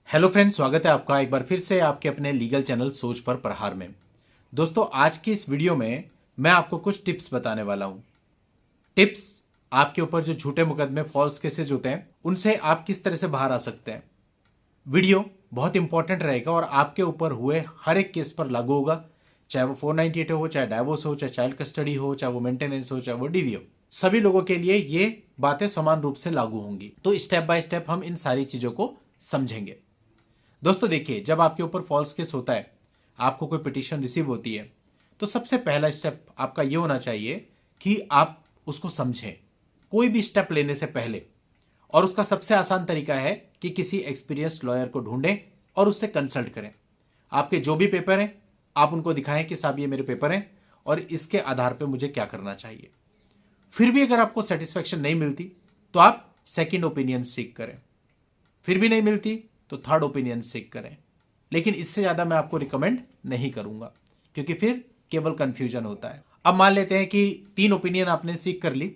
Hello friends, स्वागत है आपका एक बार फिर से आपके अपने लीगल चैनल सोच पर प्रहार में। दोस्तों, आज की इस वीडियो में मैं आपको कुछ टिप्स बताने वाला हूं। टिप्स आपके ऊपर जो झूठे मुकदमे फॉल्स केसेज होते हैं उनसे आप किस तरह से बाहर आ सकते हैं। वीडियो बहुत इंपॉर्टेंट रहेगा और आपके ऊपर हुए हर एक केस पर लागू होगा, चाहे वो 498 हो, चाहे डाइवोर्स हो, चाहे चाइल्ड कस्टडी हो, चाहे वो मेंटेनेंस हो, चाहे वो डीवी हो। सभी लोगों के लिए ये बातें समान रूप से लागू होंगी। तो स्टेप बाय स्टेप हम इन सारी चीजों को समझेंगे। दोस्तों देखिए, जब आपके ऊपर फॉल्स केस होता है, आपको कोई पिटीशन रिसीव होती है, तो सबसे पहला स्टेप आपका ये होना चाहिए कि आप उसको समझें कोई भी स्टेप लेने से पहले। और उसका सबसे आसान तरीका है कि किसी एक्सपीरियंस्ड लॉयर को ढूंढें और उससे कंसल्ट करें। आपके जो भी पेपर हैं आप उनको दिखाएं कि साहब ये मेरे पेपर हैं और इसके आधार पर मुझे क्या करना चाहिए। फिर भी अगर आपको सेटिस्फेक्शन नहीं मिलती तो आप सेकंड ओपिनियन सीख करें। फिर भी नहीं मिलती तो थर्ड ओपिनियन सीख करें। लेकिन इससे ज्यादा मैं आपको रिकमेंड नहीं करूंगा, क्योंकि फिर केवल कंफ्यूजन होता है। अब मान लेते हैं कि 3 ओपिनियन आपने सीख कर ली,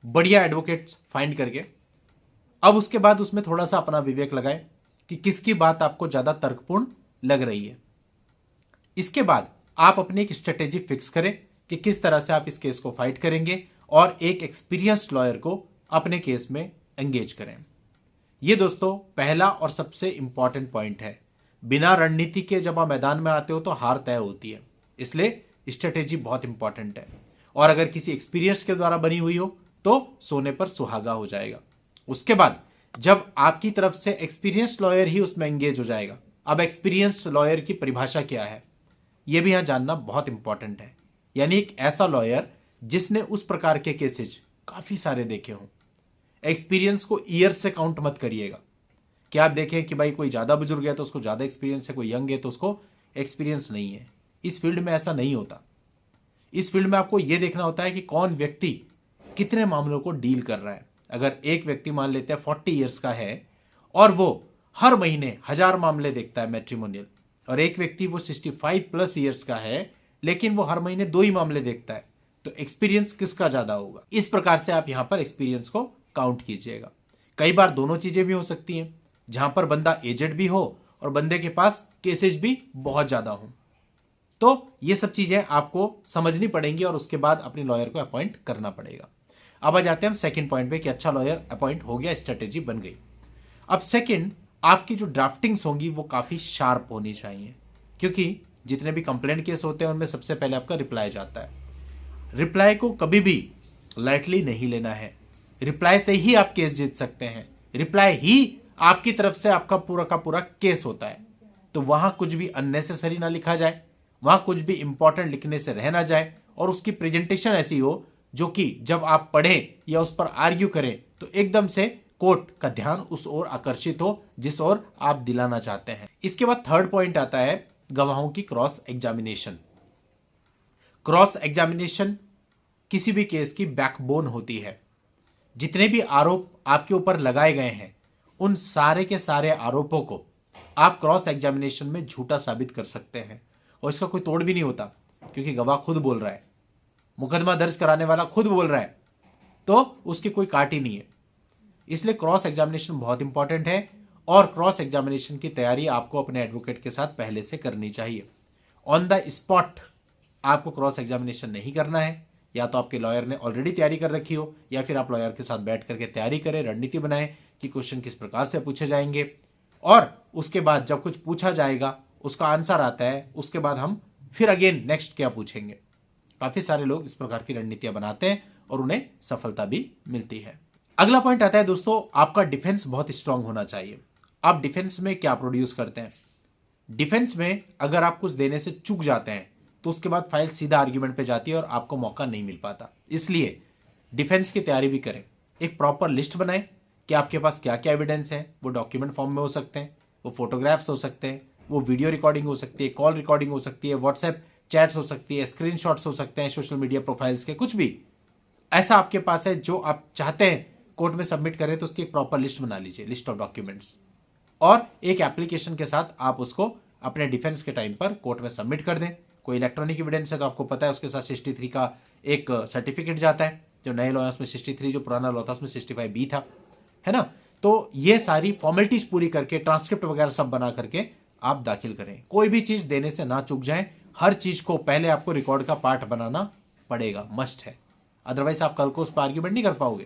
बढ़िया एडवोकेट्स फाइंड करके। अब उसके बाद उसमें थोड़ा सा अपना विवेक लगाएं कि किसकी बात आपको ज्यादा तर्कपूर्ण लग रही है। इसके बाद आप अपनी एक स्ट्रेटेजी फिक्स करें कि किस तरह से आप इस केस को फाइट करेंगे और एक एक्सपीरियंस्ड लॉयर को अपने केस में एंगेज करें। ये दोस्तों पहला और सबसे इंपॉर्टेंट पॉइंट है। बिना रणनीति के जब आप मैदान में आते हो तो हार तय होती है, इसलिए स्ट्रेटेजी बहुत इंपॉर्टेंट है। और अगर किसी एक्सपीरियंस के द्वारा बनी हुई हो तो सोने पर सुहागा हो जाएगा। उसके बाद जब आपकी तरफ से एक्सपीरियंस लॉयर ही उसमें एंगेज हो जाएगा। अब एक्सपीरियंस लॉयर की परिभाषा क्या है, यह भी यहां जानना बहुत इंपॉर्टेंट है। यानी एक ऐसा लॉयर जिसने उस प्रकार के केसेज काफी सारे देखे हों। एक्सपीरियंस को ईयर से काउंट मत करिएगा कि आप देखें कि भाई कोई ज़्यादा बुजुर्ग है तो उसको ज़्यादा एक्सपीरियंस है, कोई यंग है तो उसको एक्सपीरियंस नहीं है। इस फील्ड में ऐसा नहीं होता। इस फील्ड में आपको यह देखना होता है कि कौन व्यक्ति कितने मामलों को डील कर रहा है। अगर एक व्यक्ति मान लेते हैं 40 ईयर्स का है और वो हर महीने 1000 मामले देखता है मैट्रिमोनियल, और एक व्यक्ति वो 65 प्लस ईयर्स का है लेकिन वो हर महीने 2 ही मामले देखता है, तो एक्सपीरियंस किसका ज्यादा होगा। इस प्रकार से आप यहां पर एक्सपीरियंस को काउंट कीजिएगा। कई बार दोनों चीजें भी हो सकती हैं, जहां पर बंदा एजेड भी हो और बंदे के पास केसेज भी बहुत ज्यादा हो। तो ये सब चीजें आपको समझनी पड़ेंगी और उसके बाद अपने लॉयर को अपॉइंट करना पड़ेगा। अब आ जाते हैं हम सेकंड पॉइंट पे कि अच्छा लॉयर अपॉइंट हो गया, स्ट्रेटेजी बन गई। अब सेकंड, आपकी जो ड्राफ्टिंग्स होंगी वो काफी शार्प होनी चाहिए, क्योंकि जितने भी कंप्लेंट केस होते हैं उनमें सबसे पहले आपका रिप्लाई जाता है। रिप्लाई को कभी भी लाइटली नहीं लेना है। रिप्लाई से ही आप केस जीत सकते हैं। रिप्लाई ही आपकी तरफ से आपका पूरा का पूरा केस होता है। तो वहां कुछ भी अननेसेसरी ना लिखा जाए, वहां कुछ भी इंपॉर्टेंट लिखने से रह ना जाए, और उसकी प्रेजेंटेशन ऐसी हो जो कि जब आप पढ़ें या उस पर आर्ग्यू करें तो एकदम से कोर्ट का ध्यान उस ओर आकर्षित हो जिस ओर आप दिलाना चाहते हैं। इसके बाद थर्ड पॉइंट आता है गवाहों की क्रॉस एग्जामिनेशन। क्रॉस एग्जामिनेशन किसी भी केस की बैकबोन होती है। जितने भी आरोप आपके ऊपर लगाए गए हैं उन सारे के सारे आरोपों को आप क्रॉस एग्जामिनेशन में झूठा साबित कर सकते हैं, और इसका कोई तोड़ भी नहीं होता, क्योंकि गवाह खुद बोल रहा है, मुकदमा दर्ज कराने वाला खुद बोल रहा है, तो उसकी कोई काट ही नहीं है। इसलिए क्रॉस एग्जामिनेशन बहुत इंपॉर्टेंट है, और क्रॉस एग्जामिनेशन की तैयारी आपको अपने एडवोकेट के साथ पहले से करनी चाहिए। ऑन द स्पॉट आपको क्रॉस एग्जामिनेशन नहीं करना है। या तो आपके लॉयर ने ऑलरेडी तैयारी कर रखी हो, या फिर आप लॉयर के साथ बैठ करके तैयारी करें, रणनीति बनाएं कि क्वेश्चन किस प्रकार से पूछे जाएंगे, और उसके बाद जब कुछ पूछा जाएगा उसका आंसर आता है, उसके बाद हम फिर अगेन नेक्स्ट क्या पूछेंगे। काफी सारे लोग इस प्रकार की रणनीतियां बनाते हैं और उन्हें सफलता भी मिलती है। अगला पॉइंट आता है दोस्तों, आपका डिफेंस बहुत स्ट्रांग होना चाहिए। आप डिफेंस में क्या प्रोड्यूस करते हैं। डिफेंस में अगर आप कुछ देने से चूक जाते हैं तो उसके बाद फाइल सीधा आर्ग्यूमेंट पे जाती है और आपको मौका नहीं मिल पाता। इसलिए डिफेंस की तैयारी भी करें। एक प्रॉपर लिस्ट बनाएं कि आपके पास क्या क्या एविडेंस है। वो डॉक्यूमेंट फॉर्म में हो सकते हैं, वो फोटोग्राफ्स हो सकते हैं, वो वीडियो रिकॉर्डिंग हो सकती है, कॉल रिकॉर्डिंग हो सकती है, व्हाट्सएप चैट्स हो सकती है, स्क्रीनशॉट्स हो सकते हैं, सोशल मीडिया प्रोफाइल्स के कुछ भी ऐसा आपके पास है जो आप चाहते हैं कोर्ट में सबमिट करें, तो उसकी एक प्रॉपर लिस्ट बना लीजिए, लिस्ट ऑफ डॉक्यूमेंट्स, और एक एप्लीकेशन के साथ आप उसको अपने डिफेंस के टाइम पर कोर्ट में सबमिट कर दें। कोई इलेक्ट्रॉनिक एविडेंस है तो आपको पता है उसके साथ 63 का एक सर्टिफिकेट जाता है। जो नए लॉ है उसमें 63, जो पुराना लॉ था उसमें 65B था, है ना। तो ये सारी फॉर्मेलिटीज पूरी करके ट्रांसक्रिप्ट वगैरह सब बना करके आप दाखिल करें। कोई भी चीज देने से ना चूक जाए, हर चीज को पहले आपको रिकॉर्ड का पार्ट बनाना पड़ेगा, मस्ट है, अदरवाइज आप कल को उस पर आर्ग्यूमेंट नहीं कर पाओगे।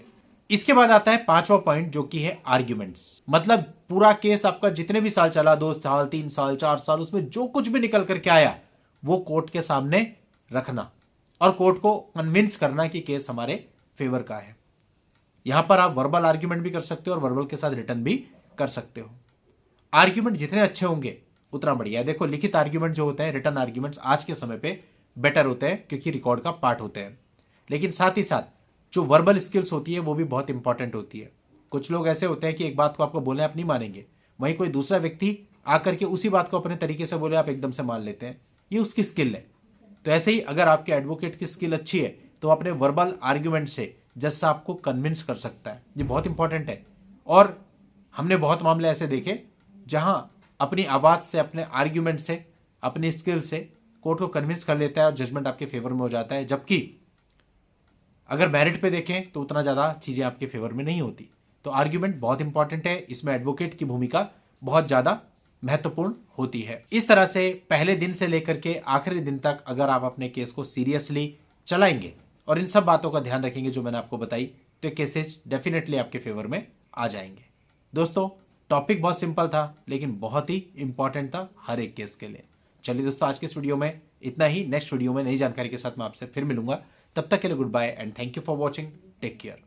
इसके बाद आता है 5वां पॉइंट, जो कि है आर्ग्यूमेंट्स। मतलब पूरा केस आपका जितने भी साल चला, 2 साल 3 साल 4 साल, उसमें जो कुछ भी निकल करके आया वो कोर्ट के सामने रखना और कोर्ट को कन्विंस करना कि केस हमारे फेवर का है। यहां पर आप वर्बल आर्ग्यूमेंट भी कर सकते हो और वर्बल के साथ रिटर्न भी कर सकते हो। आर्ग्यूमेंट जितने अच्छे होंगे उतना बढ़िया है। देखो लिखित आर्ग्यूमेंट जो होते हैं, रिटर्न आर्ग्यूमेंट्स आज के समय पे बेटर होते हैं क्योंकि रिकॉर्ड का पार्ट होते हैं, लेकिन साथ ही साथ जो वर्बल स्किल्स होती है वो भी बहुत इंपॉर्टेंट होती है। कुछ लोग ऐसे होते हैं कि एक बात को आपको बोले आप नहीं मानेंगे, वहीं कोई दूसरा व्यक्ति आकर के उसी बात को अपने तरीके से बोले आप एकदम से मान लेते हैं, ये उसकी स्किल है। तो ऐसे ही अगर आपके एडवोकेट की स्किल अच्छी है तो अपने वर्बल आर्ग्यूमेंट से जज साहब को कन्विंस कर सकता है, ये बहुत इंपॉर्टेंट है। और हमने बहुत मामले ऐसे देखे जहां अपनी आवाज से, अपने आर्ग्यूमेंट से, अपनी स्किल से कोर्ट को कन्विंस कर लेता है और जजमेंट आपके फेवर में हो जाता है। जबकि अगर मेरिट पे देखें तो उतना ज़्यादा चीज़ें आपके फेवर में नहीं होती। तो आर्ग्यूमेंट बहुत इंपॉर्टेंट है, इसमें एडवोकेट की भूमिका बहुत ज़्यादा महत्वपूर्ण होती है। इस तरह से पहले दिन से लेकर के आखिरी दिन तक अगर आप अपने केस को सीरियसली चलाएंगे और इन सब बातों का ध्यान रखेंगे जो मैंने आपको बताई, तो केसेज डेफिनेटली आपके फेवर में आ जाएंगे। दोस्तों टॉपिक बहुत सिंपल था लेकिन बहुत ही इंपॉर्टेंट था हर एक केस के लिए। चलिए दोस्तों आज के इस वीडियो में इतना ही। नेक्स्ट वीडियो में नई जानकारी के साथ मैं आपसे फिर मिलूंगा। तब तक के लिए good bye and thank you for watching. Take care.